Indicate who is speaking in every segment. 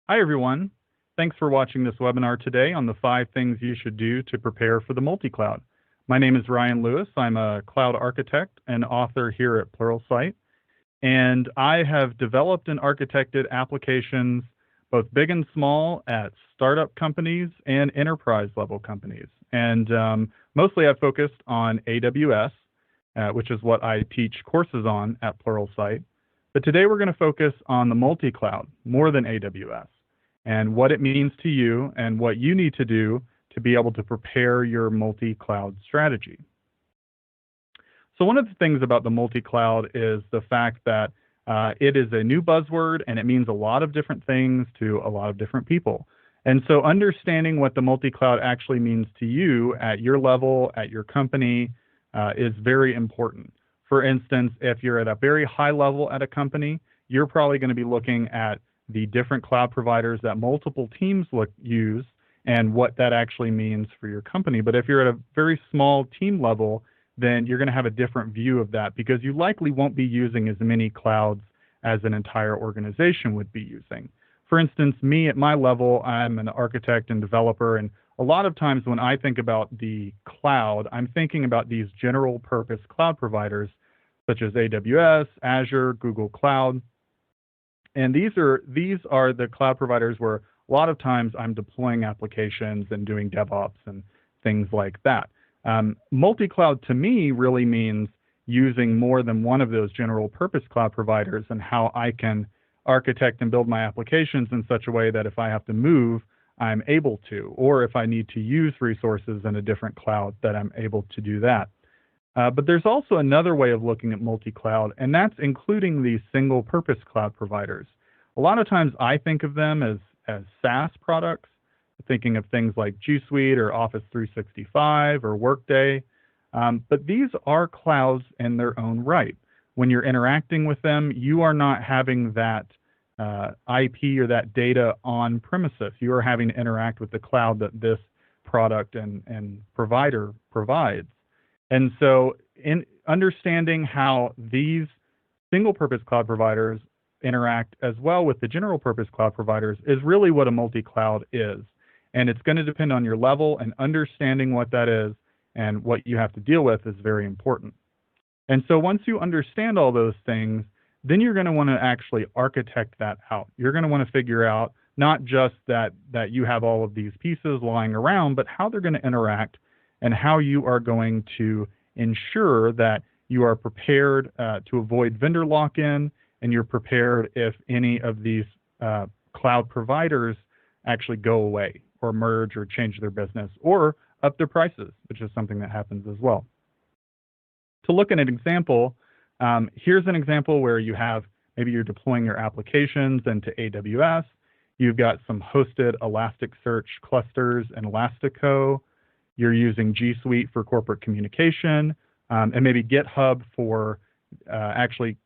Speaker 1: Hi, everyone. Thanks for watching this webinar today on the 5 things you should do to prepare for the multi-cloud. My name is Ryan Lewis. I'm a cloud architect and author here at Pluralsight, and I have developed and architected applications both big and small at startup companies and enterprise level companies. And mostly I've focused on AWS, which is what I teach courses on at Pluralsight. But today we're going to focus on the multi-cloud more than AWS and what it means to you and what you need to do to be able to prepare your multi-cloud strategy. So one of the things about the multi-cloud is the fact that it is a new buzzword and it means a lot of different things to a lot of different people. And so understanding what the multi-cloud actually means to you at your level, at your company, is very important. For instance, if you're at a very high level at a company, you're probably going to be looking at the different cloud providers that multiple teams use and what that actually means for your company. But if you're at a very small team level, then you're going to have a different view of that because you likely won't be using as many clouds as an entire organization would be using. For instance, me at my level, I'm an architect and developer, and a lot of times when I think about the cloud, I'm thinking about these general purpose cloud providers such as AWS, Azure, Google Cloud. And these are the cloud providers where a lot of times I'm deploying applications and doing DevOps and things like that. Multi-cloud to me really means using more than one of those general purpose cloud providers and how I can architect and build my applications in such a way that if I have to move, I'm able to, or if I need to use resources in a different cloud, that I'm able to do that. But there's also another way of looking at multi-cloud, and that's including these single-purpose cloud providers. A lot of times I think of them as SaaS products, thinking of things like G Suite or Office 365 or Workday. But these are clouds in their own right. When you're interacting with them, you are not having that IP or that data on premises. You are having to interact with the cloud that this product and provider provides. And so in understanding how these single-purpose cloud providers interact as well with the general-purpose cloud providers is really what a multi-cloud is. And it's going to depend on your level, and understanding what that is and what you have to deal with is very important. And so once you understand all those things, then you're going to want to actually architect that out. You're going to want to figure out not just that you have all of these pieces lying around, but how they're going to interact and how you are going to ensure that you are prepared to avoid vendor lock-in, and you're prepared if any of these cloud providers actually go away or merge or change their business or up their prices, which is something that happens as well. To look at an example, here's an example where you have, maybe you're deploying your applications into AWS. You've got some hosted Elasticsearch clusters in Elastico. You're using G Suite for corporate communication, and maybe GitHub for actually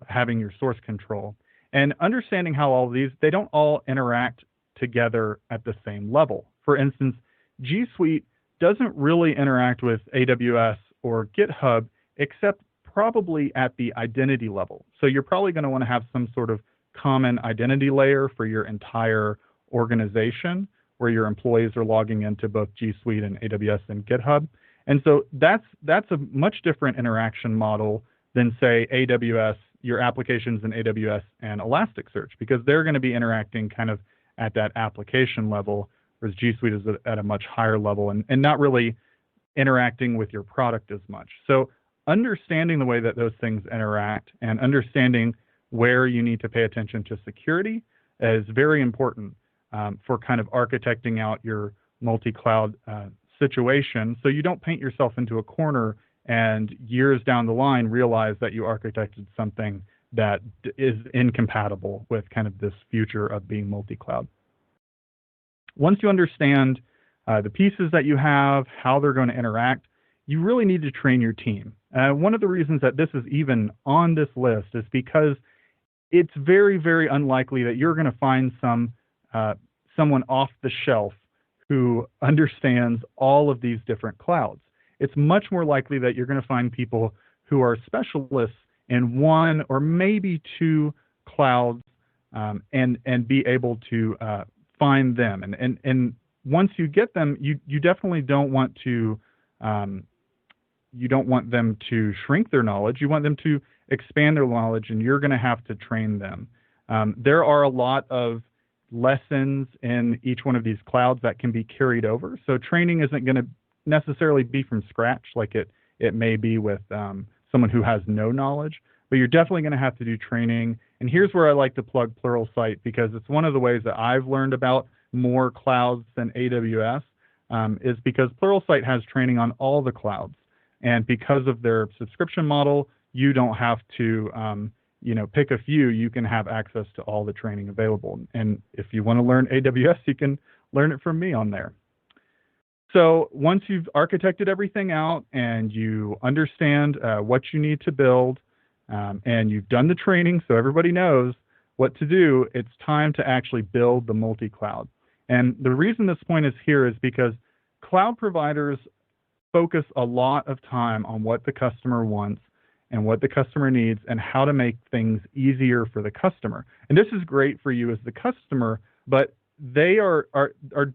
Speaker 1: having your source control. And understanding how all of these, they don't all interact together at the same level. For instance, G Suite doesn't really interact with AWS or GitHub except probably at the identity level. So you're probably going to want to have some sort of common identity layer for your entire organization, where your employees are logging into both G Suite and AWS and GitHub. And so that's a much different interaction model than, say, AWS, your applications in AWS and Elasticsearch, because they're going to be interacting kind of at that application level, whereas G Suite is at a much higher level and not really interacting with your product as much. So understanding the way that those things interact and understanding where you need to pay attention to security is very important for kind of architecting out your multi-cloud situation, so you don't paint yourself into a corner and years down the line realize that you architected something that is incompatible with kind of this future of being multi-cloud. Once you understand the pieces that you have, how they're going to interact, you really need to train your team. One of the reasons that this is even on this list is because it's very, very unlikely that you're going to find someone off the shelf who understands all of these different clouds. It's much more likely that you're going to find people who are specialists in one or maybe two clouds and be able to find them. And once you get them, you definitely don't want to you don't want them to shrink their knowledge. You want them to expand their knowledge, and you're going to have to train them. There are a lot of lessons in each one of these clouds that can be carried over. So training isn't going to necessarily be from scratch like it may be with someone who has no knowledge, but you're definitely going to have to do training. And here's where I like to plug Pluralsight, because it's one of the ways that I've learned about more clouds than AWS, is because Pluralsight has training on all the clouds. And because of their subscription model, you don't have to pick a few. You can have access to all the training available. And if you want to learn AWS, you can learn it from me on there. So once you've architected everything out and you understand what you need to build, and you've done the training so everybody knows what to do, it's time to actually build the multi-cloud. And the reason this point is here is because cloud providers focus a lot of time on what the customer wants and what the customer needs and how to make things easier for the customer. And this is great for you as the customer, but they are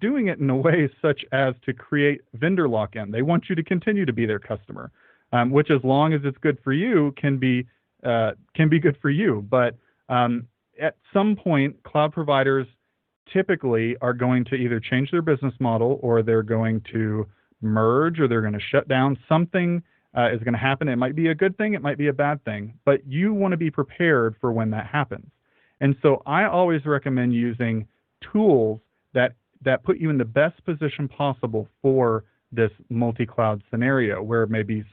Speaker 1: doing it in a way such as to create vendor lock-in. They want you to continue to be their customer, which, as long as it's good for you, can be good for you. But at some point, cloud providers typically are going to either change their business model, or they're going to merge, or they're going to shut down. Something is going to happen. It might be a good thing, it might be a bad thing, but you want to be prepared for when that happens. And so I always recommend using tools that put you in the best position possible for this multi-cloud scenario, where maybe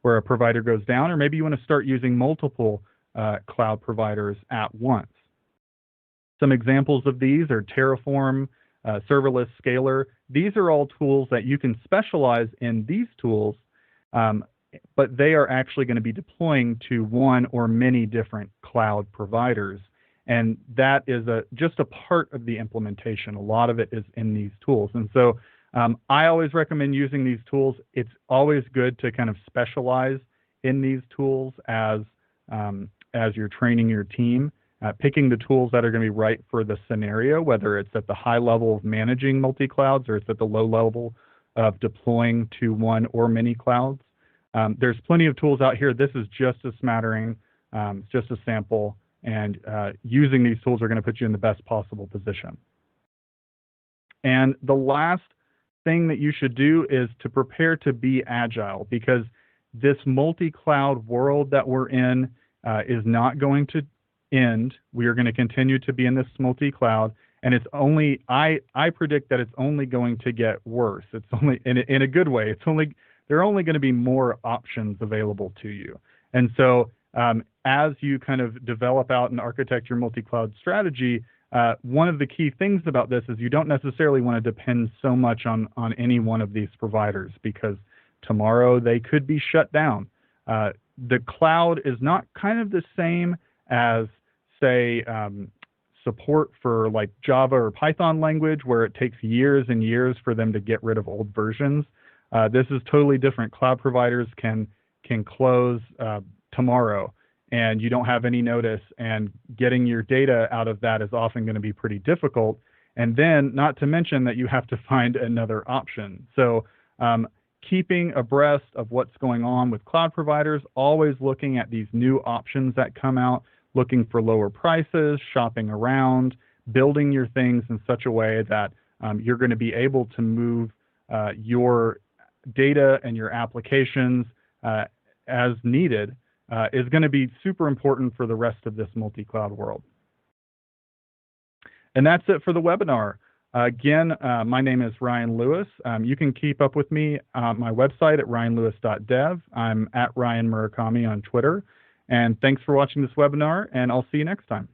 Speaker 1: where a provider goes down, or maybe you want to start using multiple cloud providers at once. Some examples of these are Terraform, serverless scaler. These are all tools that you can specialize in these tools, but they are actually going to be deploying to one or many different cloud providers. And that is just a part of the implementation. A lot of it is in these tools. And so I always recommend using these tools. It's always good to kind of specialize in these tools as you're training your team. Picking the tools that are going to be right for the scenario, whether it's at the high level of managing multi-clouds or it's at the low level of deploying to one or many clouds. There's plenty of tools out here. This is just a smattering, just a sample, and using these tools are going to put you in the best possible position. And the last thing that you should do is to prepare to be agile, because this multi-cloud world that we're in is not going to end. We are going to continue to be in this multi-cloud, and it's only, I predict that it's only going to get worse. It's only, in a good way, there are only going to be more options available to you. And so as you kind of develop out and architect your multi-cloud strategy, one of the key things about this is you don't necessarily want to depend so much on any one of these providers, because tomorrow they could be shut down. The cloud is not kind of the same as, say, support for like Java or Python language, where it takes years and years for them to get rid of old versions. This is totally different. Cloud providers can close tomorrow, and you don't have any notice, and getting your data out of that is often going to be pretty difficult. And then, not to mention that you have to find another option. So keeping abreast of what's going on with cloud providers, always looking at these new options that come out, looking for lower prices, shopping around, building your things in such a way that you're going to be able to move your data and your applications as needed is going to be super important for the rest of this multi-cloud world. And that's it for the webinar. Again, my name is Ryan Lewis. You can keep up with me on my website at ryanlewis.dev. I'm at Ryan Murakami on Twitter. And thanks for watching this webinar, and I'll see you next time.